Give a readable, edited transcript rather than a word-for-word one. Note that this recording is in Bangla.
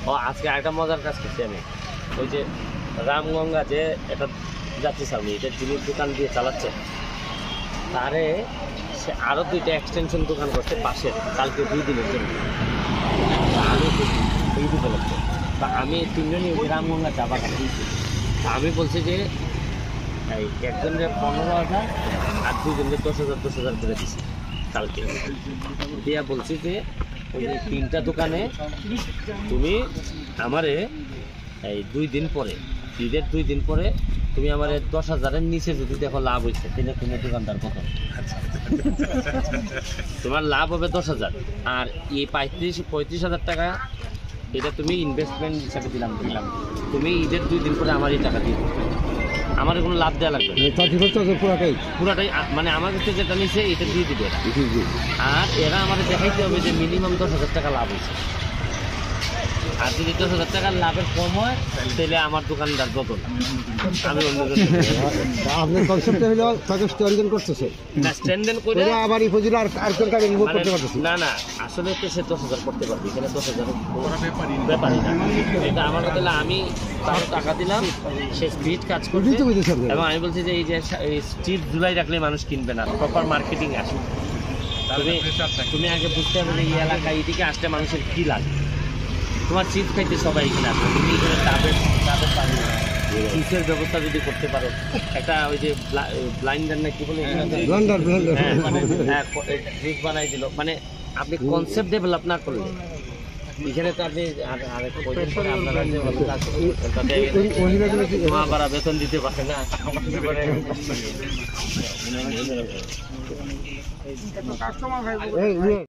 ও আজকে একটা মজার কাজ করছি আমি। ওই যে রামগঙ্গা যে একটা যাত্রী ছাউনি, এটা যিনি দোকান দিয়ে চালাচ্ছে, তারে সে আরও 2টা এক্সটেনশন দোকান করছে পাশে, কালকে 2 দিনের জন্য। আমি এই উপলক্ষে বা আমি 3জনই রামগঙ্গা চা বাগান দিয়েছি। আমি বলছি যে এই একজনের 15,000 আর 2জনের 10,000 করে দিচ্ছি কালকে দিয়া। বলছি যে ওই যে 3টা দোকানে তুমি আমারে এই 2 দিন পরে, ঈদের 2 দিন পরে তুমি আমার 10,000-এর নিচে যদি দেখো লাভ হয়েছে, তাহলে তুমি দোকানদার কত, তোমার লাভ হবে 10,000। আর এই 35,000 টাকা এটা তুমি ইনভেস্টমেন্ট হিসাবে দিলাম। তুমি ঈদের 2 দিন পরে আমার এই টাকা দিয়ে দেবে, আমার কোনো লাভ দেওয়া লাগবে পুরাটাই, মানে আমার কাছে যেটা নিচ্ছে এটা দিয়ে দিবে। আর এরা আমার দেখাইতে হবে যে মিনিমাম 10,000 টাকা লাভ হয়েছে। আর যদি 10,000 টাকার লাভের কম হয় তাহলে আমার দোকানদার যত না, আমি অন্য আপনার কনসেপ্টটা হলো তাকে স্ট্যান্ডেন করতেছে না, স্ট্যান্ডেন করে আবার এই ফজিল আর কোন কাজে রিমুভ করতে পারতেছে না। না আসলে তো সে 10,000 করতে পারবে, এখানে 10,000 ব্যাপারই না। এটা আমার কথা হলো আমি তার টাকা দিলাম, সে স্পিড কাজ করবে। এবং আমি বলছি যে এই যে স্ট্রিট জুলাই রাখলে মানুষ কিনবে না, প্রপার মার্কেটিং আসে। তুমি আগে বুঝতে হবে যে এই এলাকায় এদিকে আসলে মানুষের কী লাগে। তোমার চিপস খাইতে সবাই এখানে আসবে, তুমি এখানে ডাবের পানি চিপসের ব্যবস্থা যদি করতে পারো, একটা ওই যে ব্লাইন্ডার না কি বলে ড্রিঙ্ক বানাই দিল, মানে আপনি কনসেপ্ট ডেভেলপ না করলে এখানে তো আপনি আপনারা বেতন দিতে পারে না।